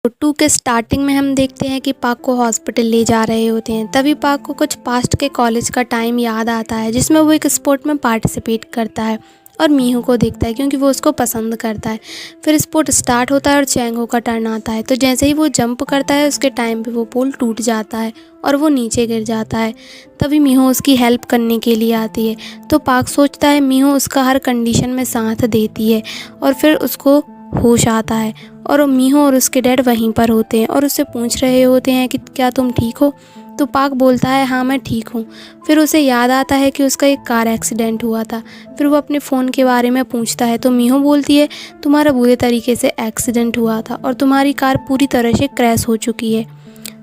तो 2 के स्टार्टिंग में हम देखते हैं कि पाक को हॉस्पिटल ले जा रहे होते हैं। तभी पाक को कुछ पास्ट के कॉलेज का टाइम याद आता है जिसमें वो एक स्पोर्ट में पार्टिसिपेट करता है और मीहू को देखता है क्योंकि वो उसको पसंद करता है। फिर स्पोर्ट स्टार्ट होता है और चैंगो का टर्न आता है। तो जैसे ही वो जंप करता है उसके टाइम पे वो पोल टूट जाता है और वो नीचे गिर जाता है। तभी मीहू उसकी हेल्प करने के लिए आती है। तो पाक सोचता है मीहू उसका हर कंडीशन में साथ देती है और फिर उसको होश आता है और मीहू और उसके डैड वहीं पर होते हैं और उससे पूछ रहे होते हैं कि क्या तुम ठीक हो। तो पाक बोलता है हाँ मैं ठीक हूँ। फिर उसे याद आता है कि उसका एक कार एक्सीडेंट हुआ था। फिर वो अपने फ़ोन के बारे में पूछता है तो मीहू बोलती है तुम्हारा बुरे तरीके से एक्सीडेंट हुआ था और तुम्हारी कार पूरी तरह से क्रैश हो चुकी है,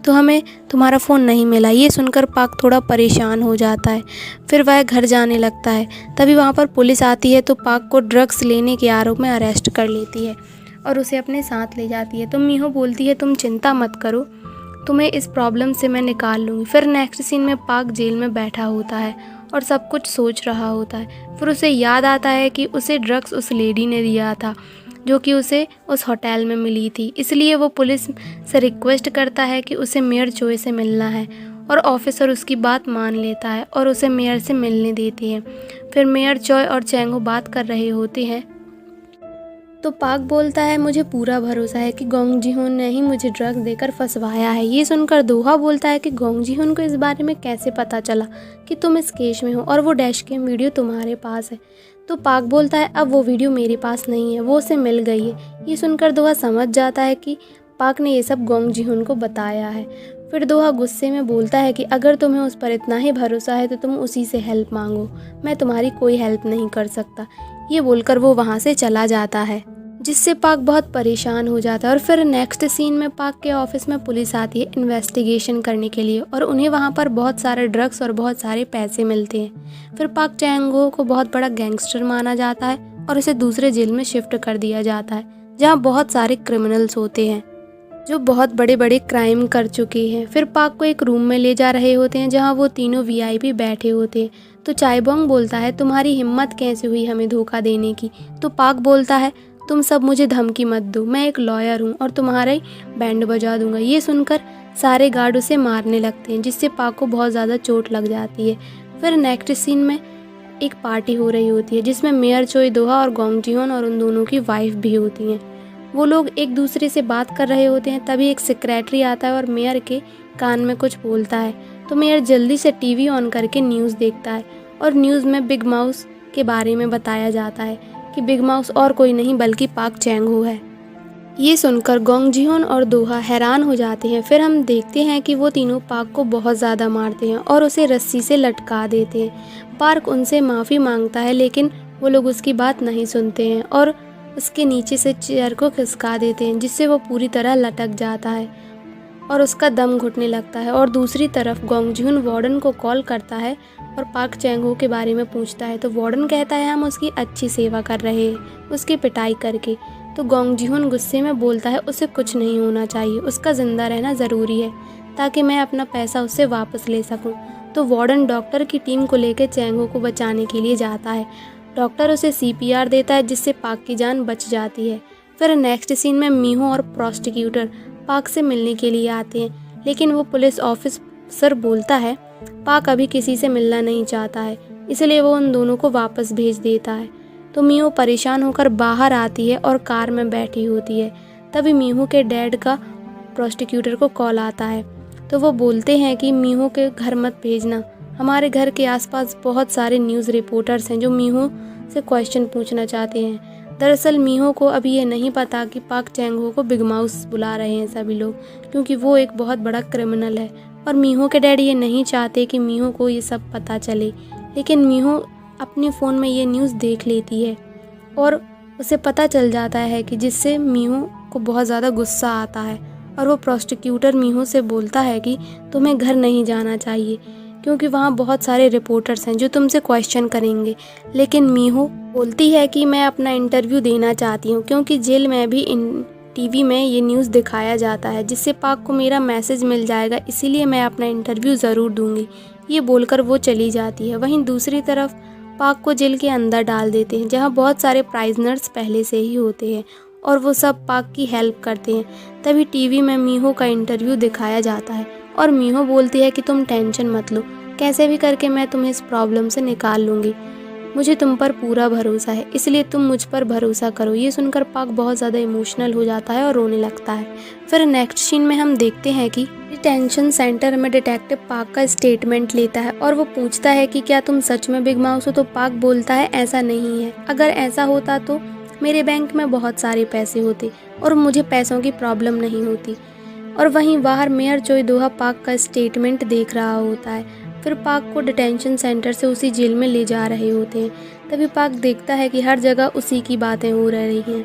तो हमें तुम्हारा फ़ोन नहीं मिला। ये सुनकर पाक थोड़ा परेशान हो जाता है। फिर वह घर जाने लगता है। तभी वहाँ पर पुलिस आती है तो पाक को ड्रग्स लेने के आरोप में अरेस्ट कर लेती है और उसे अपने साथ ले जाती है। तो मीहू बोलती है तुम चिंता मत करो, तुम्हें इस प्रॉब्लम से मैं निकाल लूँगी। फिर नेक्स्ट सीन में पाक जेल में बैठा होता है और सब कुछ सोच रहा होता है। फिर उसे याद आता है कि उसे ड्रग्स उस लेडी ने दिया था जो कि उसे उस होटल में मिली थी। इसलिए वो पुलिस से रिक्वेस्ट करता है कि उसे मेयर चोई से मिलना है और ऑफिसर उसकी बात मान लेता है और उसे मेयर से मिलने देती है। फिर मेयर चोई और चैंगो बात कर रहे होते हैं तो पाक बोलता है मुझे पूरा भरोसा है कि गोंग जी-हुन ने ही मुझे ड्रग्स देकर फंसवाया है। ये सुनकर दोहा बोलता है कि गोंग जी-हुन को इस बारे में कैसे पता चला कि तुम इस केस में हो और वो डैश कैम वीडियो तुम्हारे पास है। तो पाक बोलता है अब वो वीडियो मेरे पास नहीं है, वो उसे मिल गई है। ये सुनकर दोहा समझ जाता है कि पाक ने ये सब गोंग जी-हुन को बताया है। फिर दोहा गुस्से में बोलता है कि अगर तुम्हें उस पर इतना ही भरोसा है तो तुम उसी से हेल्प मांगो, मैं तुम्हारी कोई हेल्प नहीं कर सकता। ये बोलकर वो वहाँ से चला जाता है जिससे पाक बहुत परेशान हो जाता है। और फिर नेक्स्ट सीन में पाक के ऑफिस में पुलिस आती है इन्वेस्टिगेशन करने के लिए और उन्हें वहाँ पर बहुत सारे ड्रग्स और बहुत सारे पैसे मिलते हैं। फिर पाक चैंगो को बहुत बड़ा गैंगस्टर माना जाता है और उसे दूसरे जेल में शिफ्ट कर दिया जाता है जहाँ बहुत सारे क्रिमिनल्स होते हैं जो बहुत बड़े बड़े क्राइम कर चुके हैं। फिर पाक को एक रूम में ले जा रहे होते हैं जहाँ वो तीनों वीआईपी बैठे होते हैं। तो चाइबोंग बोलता है तुम्हारी हिम्मत कैसे हुई हमें धोखा देने की। तो पाक बोलता है तुम सब मुझे धमकी मत दो, मैं एक लॉयर हूँ और तुम्हारा ही बैंड बजा दूंगा। ये सुनकर सारे गार्ड उसे मारने लगते हैं जिससे पाक को बहुत ज़्यादा चोट लग जाती है। फिर नेक्स्ट सीन में एक पार्टी हो रही होती है जिसमें मेयर चोई दोहा और गोंग जी-हुन और उन दोनों की वाइफ भी होती हैं। वो लोग एक दूसरे से बात कर रहे होते हैं। तभी एक सेक्रेटरी आता है और मेयर के कान में कुछ बोलता है। तो मेयर जल्दी से टीवी ऑन करके न्यूज़ देखता है और न्यूज़ में बिग माउस के बारे में बताया जाता है कि बिग माउस और कोई नहीं बल्कि पाक चैंगो है। ये सुनकर गोंग जी-हुन और दोहा हैरान हो जाते हैं। फिर हम देखते हैं कि वो तीनों पाक को बहुत ज़्यादा मारते हैं और उसे रस्सी से लटका देते हैं। पाक उनसे माफ़ी मांगता है लेकिन वो लोग उसकी बात नहीं सुनते हैं और उसके नीचे से चेयर को खिसका देते हैं जिससे वो पूरी तरह लटक जाता है और उसका दम घुटने लगता है। और दूसरी तरफ गोंग जी-हुन वार्डन को कॉल करता है और पाक चैंगो के बारे में पूछता है। तो वार्डन कहता है हम उसकी अच्छी सेवा कर रहे हैं उसकी पिटाई करके। तो गोंग जी-हुन गुस्से में बोलता है उसे कुछ नहीं होना चाहिए, उसका ज़िंदा रहना ज़रूरी है ताकि मैं अपना पैसा उससे वापस ले सकूं। तो वार्डन डॉक्टर की टीम को लेकर चैंगो को बचाने के लिए जाता है। डॉक्टर उसे CPR देता है जिससे पाक की जान बच जाती है। फिर नेक्स्ट सीन में मीहू और प्रोसिक्यूटर पाक से मिलने के लिए आते हैं लेकिन वो पुलिस ऑफिसर बोलता है पाक अभी किसी से मिलना नहीं चाहता है, इसलिए वो उन दोनों को वापस भेज देता है। तो मीहू परेशान होकर बाहर आती है और कार में बैठी होती है। तभी मीहू के डैड का प्रोसिक्यूटर को कॉल आता है। तो वो बोलते हैं कि मीहू के घर मत भेजना, हमारे घर के आसपास बहुत सारे न्यूज़ रिपोर्टर्स हैं जो मीहू से क्वेश्चन पूछना चाहते हैं। दरअसल मीहू को अभी ये नहीं पता कि पाक चैंगो को बिग माउस बुला रहे हैं सभी लोग, क्योंकि वो एक बहुत बड़ा क्रिमिनल है और मीहू के डैडी ये नहीं चाहते कि मीहू को ये सब पता चले। लेकिन मीहू अपने फ़ोन में ये न्यूज़ देख लेती है और उसे पता चल जाता है कि जिससे मीहू को बहुत ज़्यादा गुस्सा आता है और वो प्रोसिक्यूटर मीहू से बोलता है कि तुम्हें घर नहीं जाना चाहिए क्योंकि वहाँ बहुत सारे रिपोर्टर्स हैं जो तुमसे क्वेश्चन करेंगे। लेकिन मीहू बोलती है कि मैं अपना इंटरव्यू देना चाहती हूँ क्योंकि जेल में भी टीवी में ये न्यूज़ दिखाया जाता है जिससे पाक को मेरा मैसेज मिल जाएगा, इसीलिए मैं अपना इंटरव्यू ज़रूर दूंगी। ये बोलकर वो चली जाती है। वहीं दूसरी तरफ पाक को जेल के अंदर डाल देते हैं जहाँ बहुत सारे प्राइजनर्स पहले से ही होते हैं और वो सब पाक की हेल्प करते हैं। तभी टीवी में मीहो का इंटरव्यू दिखाया जाता है और मीहो बोलती है कि तुम टेंशन मत लो, कैसे भी करके मैं तुम्हें इस प्रॉब्लम से निकाल लूँगी, मुझे तुम पर पूरा भरोसा है, इसलिए तुम मुझ पर भरोसा करो। ये सुनकर पाक बहुत ज़्यादा इमोशनल हो जाता है और रोने लगता है। फिर नेक्स्ट सीन में हम देखते हैं कि डिटेंशन सेंटर में डिटेक्टिव पाक का स्टेटमेंट लेता है और वो पूछता है कि क्या तुम सच में बिग माउस हो। तो पाक बोलता है ऐसा नहीं है, अगर ऐसा होता तो मेरे बैंक में बहुत सारे पैसे होते और मुझे पैसों की प्रॉब्लम नहीं होती। और वहीं बाहर मेयर चोई दोहा पाक का स्टेटमेंट देख रहा होता है। फिर पाक को डिटेंशन सेंटर से उसी जेल में ले जा रहे होते हैं। तभी पाक देखता है कि हर जगह उसी की बातें हो रही हैं।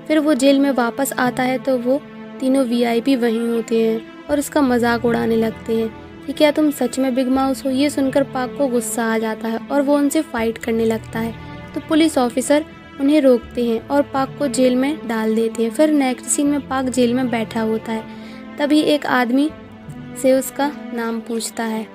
फिर वो जेल में वापस आता है तो वो तीनों वीआईपी वहीं होते हैं और उसका मजाक उड़ाने लगते हैं कि क्या तुम सच में बिग माउस हो। ये सुनकर पाक को गुस्सा आ जाता है और वो उनसे फाइट करने लगता है। तो पुलिस ऑफिसर उन्हें रोकते हैं और पाक को जेल में डाल देते हैं। फिर नेक्स्ट सीन में पाक जेल में बैठा होता है। तभी एक आदमी से उसका नाम पूछता है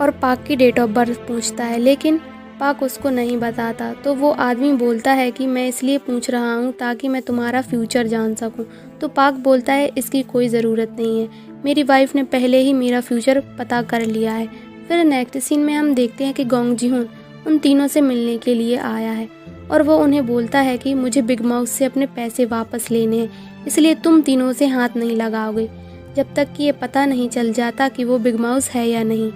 और पाक की डेट ऑफ बर्थ पूछता है, लेकिन पाक उसको नहीं बताता। तो वो आदमी बोलता है कि मैं इसलिए पूछ रहा हूँ ताकि मैं तुम्हारा फ्यूचर जान सकूँ। तो पाक बोलता है इसकी कोई ज़रूरत नहीं है, मेरी वाइफ ने पहले ही मेरा फ्यूचर पता कर लिया है। फिर नेक्स्ट सीन में हम देखते हैं कि गोंग जी-होon उन तीनों से मिलने के लिए आया है और वो उन्हें बोलता है कि मुझे बिग माउस से अपने पैसे वापस लेने हैं, इसलिए तुम तीनों से हाथ नहीं लगाओगे जब तक कि ये पता नहीं चल जाता कि वो बिग माउस है या नहीं,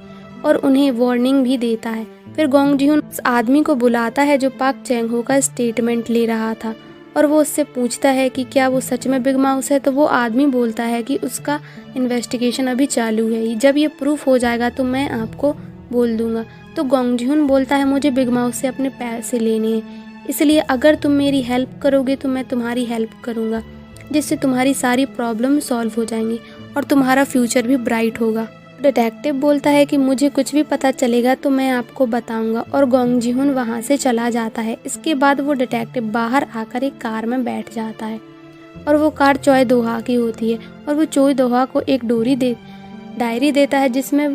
और उन्हें वार्निंग भी देता है। फिर गोंग जी-होon उस आदमी को बुलाता है जो पाक चेंग-हो का स्टेटमेंट ले रहा था और वो उससे पूछता है कि क्या वो सच में बिग माउस है। तो वो आदमी बोलता है कि उसका इन्वेस्टिगेशन अभी चालू है, जब ये प्रूफ हो जाएगा तो मैं आपको बोल दूंगा। तो गोंग जी-होon बोलता है मुझे बिग माउस से अपने पैसे लेने हैं, इसलिए अगर तुम मेरी हेल्प करोगे तो मैं तुम्हारी हेल्प करूँगा, जिससे तुम्हारी सारी प्रॉब्लम सॉल्व हो जाएंगी और तुम्हारा फ्यूचर भी ब्राइट होगा। डिटेक्टिव बोलता है कि मुझे कुछ भी पता चलेगा तो मैं आपको बताऊंगा, और गोंग जी-होon वहाँ से चला जाता है। इसके बाद वो डिटेक्टिव बाहर आकर एक कार में बैठ जाता है और वो कार चोई दोहा की होती है और वो चोई दोहा को एक डायरी देता है जिसमें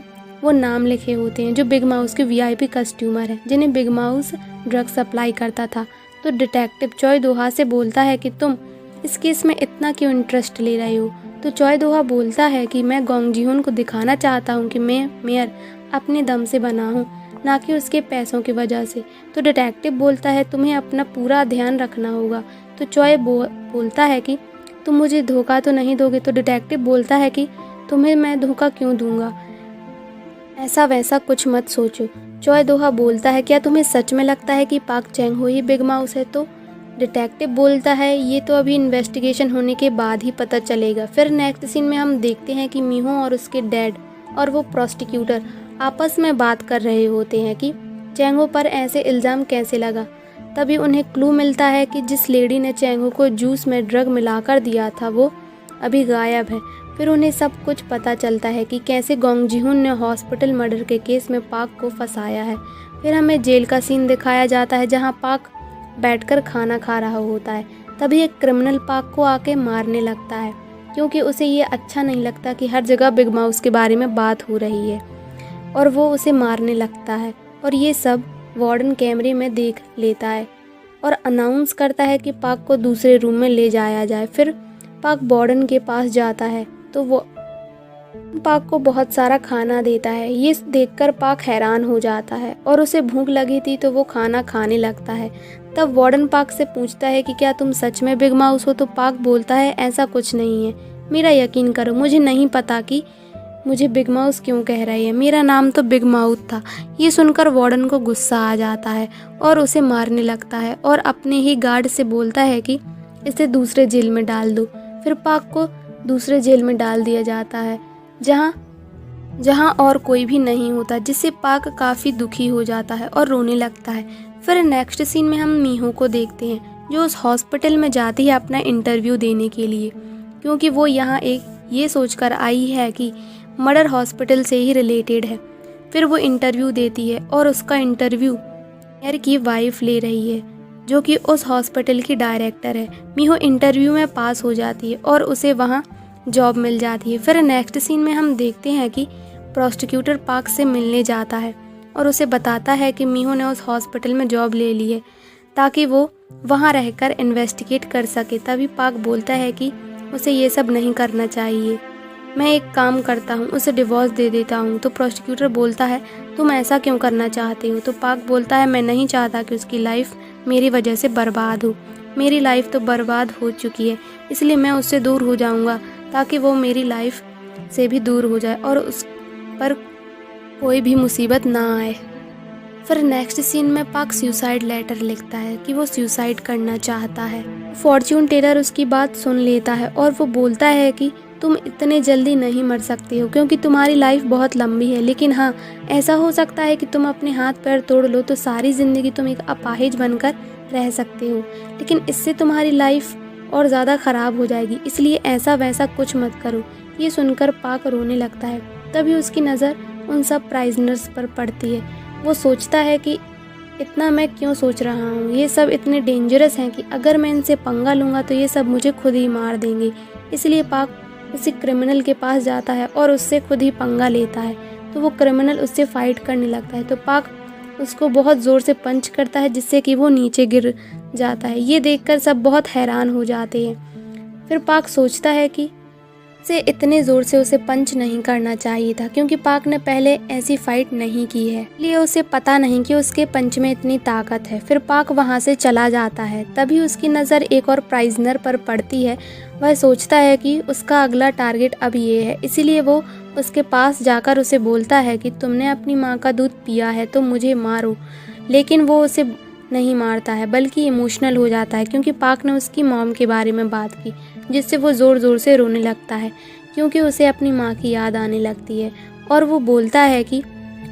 वो नाम लिखे होते हैं जो बिग माउस के वीआईपी कस्टमर हैं जिन्हें बिग माउस ड्रग सप्लाई करता था। तो डिटेक्टिव चोई दोहा से बोलता है कि तुम इस केस में इतना क्यों इंटरेस्ट ले रहे हो। तो चोई दोहा बोलता है कि मैं गोंग जी-होon को दिखाना चाहता हूँ कि मैं मेयर अपने दम से बना हूँ, ना कि उसके पैसों की वजह से। तो डिटेक्टिव बोलता है तुम्हें अपना पूरा ध्यान रखना होगा। तो चोई बोलता है कि तुम मुझे धोखा तो नहीं दोगे। तो डिटेक्टिव बोलता है कि तुम्हें मैं धोखा क्यों दूंगा, ऐसा वैसा कुछ मत सोचो। चोई दोहा बोलता है क्या तुम्हें सच में लगता है कि पाक चेंग-हो ही बिग माउस है। तो डिटेक्टिव बोलता है ये तो अभी इन्वेस्टिगेशन होने के बाद ही पता चलेगा। फिर नेक्स्ट सीन में हम देखते हैं कि मीहो और उसके डैड और वो प्रोसिक्यूटर आपस में बात कर रहे होते हैं कि चेंग-हो पर ऐसे इल्ज़ाम कैसे लगा। तभी उन्हें क्लू मिलता है कि जिस लेडी ने चेंग-हो को जूस में ड्रग मिलाकर दिया था वो अभी गायब है। फिर उन्हें सब कुछ पता चलता है कि कैसे गोंग जी-होon ने हॉस्पिटल मर्डर के केस में पाक को फंसाया है। फिर हमें जेल का सीन दिखाया जाता है जहाँ पाक बैठकर खाना खा रहा होता है। तभी एक क्रिमिनल पाक को आके मारने लगता है क्योंकि उसे ये अच्छा नहीं लगता कि हर जगह बिग माउस के बारे में बात हो रही है, और वो उसे मारने लगता है। और ये सब वार्डन कैमरे में देख लेता है और अनाउंस करता है कि पाक को दूसरे रूम में ले जाया जाए। फिर पाक वार्डन के पास जाता है तो वो पाक को बहुत सारा खाना देता है। ये देखकर पाक हैरान हो जाता है और उसे भूख लगी थी तो वो खाना खाने लगता है। तब वार्डन पाक से पूछता है कि क्या तुम सच में बिग माउस हो। तो पाक बोलता है ऐसा कुछ नहीं है, मेरा यकीन करो, मुझे नहीं पता कि मुझे बिग माउस क्यों कह रही है, मेरा नाम तो बिग माउथ था। ये सुनकर वार्डन को गुस्सा आ जाता है और उसे मारने लगता है और अपने ही गार्ड से बोलता है कि इसे दूसरे जेल में डाल दो। फिर पाक को दूसरे जेल में डाल दिया जाता है जहाँ और कोई भी नहीं होता, जिससे पाक काफ़ी दुखी हो जाता है और रोने लगता है। फिर नेक्स्ट सीन में हम मीहो को देखते हैं जो उस हॉस्पिटल में जाती है अपना इंटरव्यू देने के लिए, क्योंकि वो यहाँ ये सोचकर आई है कि मर्डर हॉस्पिटल से ही रिलेटेड है। फिर वो इंटरव्यू देती है और उसका इंटरव्यू मेयर की वाइफ ले रही है जो कि उस हॉस्पिटल की डायरेक्टर है। मीहो इंटरव्यू में पास हो जाती है और उसे वहाँ जॉब मिल जाती है। फिर नेक्स्ट सीन में हम देखते हैं कि प्रोसिक्यूटर पाक से मिलने जाता है और उसे बताता है कि मीहो ने उस हॉस्पिटल में जॉब ले ली है। ताकि वो वहाँ रहकर इन्वेस्टिगेट कर सके। तभी पाक बोलता है कि उसे ये सब नहीं करना चाहिए, मैं एक काम करता हूँ, उसे डिवोर्स दे देता हूँ। तो प्रोसिक्यूटर बोलता है तुम ऐसा क्यों करना चाहते हो? तो पाक बोलता है मैं नहीं चाहता कि उसकी लाइफ मेरी वजह से बर्बाद हो। मेरी लाइफ तो बर्बाद हो चुकी है, इसलिए मैं उससे दूर हो जाऊँगा ताकि वो मेरी लाइफ से भी दूर हो जाए और उस पर कोई भी मुसीबत ना आए। फिर नेक्स्ट सीन में पाक सुसाइड लेटर लिखता है कि वो सुसाइड करना चाहता है। फॉर्च्यून टेलर उसकी बात सुन लेता है और वो बोलता है कि तुम इतने जल्दी नहीं मर सकती हो क्योंकि तुम्हारी लाइफ बहुत लंबी है, लेकिन हाँ ऐसा हो सकता है कि तुम अपने हाथ पैर तोड़ लो तो सारी ज़िंदगी तुम एक अपाहिज बनकर रह सकते हो, लेकिन इससे तुम्हारी लाइफ और ज़्यादा ख़राब हो जाएगी, इसलिए ऐसा वैसा कुछ मत करो। ये सुनकर पाक रोने लगता है। तभी उसकी नज़र उन सब प्राइजनर्स पर पड़ती है। वो सोचता है कि इतना मैं क्यों सोच रहा हूँ, ये सब इतने डेंजरस हैं कि अगर मैं इनसे पंगा लूँगा तो ये सब मुझे खुद ही मार देंगे। इसलिए पाक उसी क्रिमिनल के पास जाता है और उससे खुद ही पंगा लेता है। तो वो क्रिमिनल उससे फाइट करने लगता है तो पाक उसको बहुत ज़ोर से पंच करता है जिससे कि वो नीचे गिर जाता है। ये देखकर सब बहुत हैरान हो जाते हैं। फिर पाक सोचता है कि से इतने ज़ोर से उसे पंच नहीं करना चाहिए था क्योंकि पाक ने पहले ऐसी फाइट नहीं की है, इसलिए उसे पता नहीं कि उसके पंच में इतनी ताकत है। फिर पाक वहाँ से चला जाता है। तभी उसकी नज़र एक और प्राइजनर पर पड़ती है। वह सोचता है कि उसका अगला टारगेट अब ये है, इसीलिए वो उसके पास जाकर उसे बोलता है कि तुमने अपनी माँ का दूध पिया है तो मुझे मारो। लेकिन वो उसे नहीं मारता है बल्कि इमोशनल हो जाता है क्योंकि पाक ने उसकी मॉम के बारे में बात की, जिससे वो ज़ोर ज़ोर से रोने लगता है क्योंकि उसे अपनी माँ की याद आने लगती है और वो बोलता है कि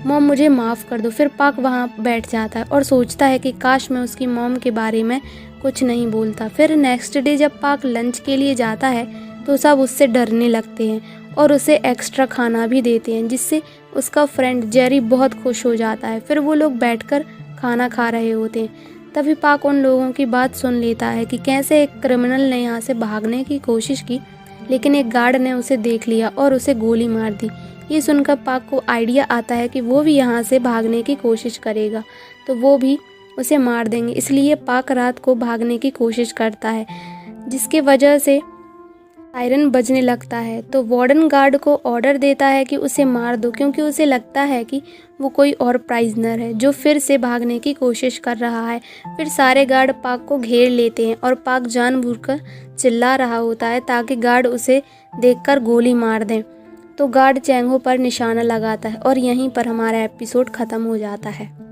मॉम मुझे माफ़ कर दो। फिर पाक वहाँ बैठ जाता है और सोचता है कि काश मैं उसकी मॉम के बारे में कुछ नहीं बोलता। फिर नेक्स्ट डे जब पाक लंच के लिए जाता है तो सब उससे डरने लगते हैं और उसे एक्स्ट्रा खाना भी देते हैं, जिससे उसका फ्रेंड जेरी बहुत खुश हो जाता है। फिर वो लोग बैठकर खाना खा रहे होते हैं। तभी पाक उन लोगों की बात सुन लेता है कि कैसे एक क्रिमिनल ने यहाँ से भागने की कोशिश की, लेकिन एक गार्ड ने उसे देख लिया और उसे गोली मार दी। ये सुनकर पाक को आइडिया आता है कि वो भी यहाँ से भागने की कोशिश करेगा तो वो भी उसे मार देंगे, इसलिए पाक रात को भागने की कोशिश करता है, जिसके वजह से सायरन बजने लगता है। तो वार्डन गार्ड को ऑर्डर देता है कि उसे मार दो क्योंकि उसे लगता है कि वो कोई और प्राइजनर है जो फिर से भागने की कोशिश कर रहा है। फिर सारे गार्ड पाक को घेर लेते हैं और पाक जानबूझकर चिल्ला रहा होता है ताकि गार्ड उसे देखकर गोली मार दें। तो गार्ड चैंगो पर निशाना लगाता है और यहीं पर हमारा एपिसोड ख़त्म हो जाता है।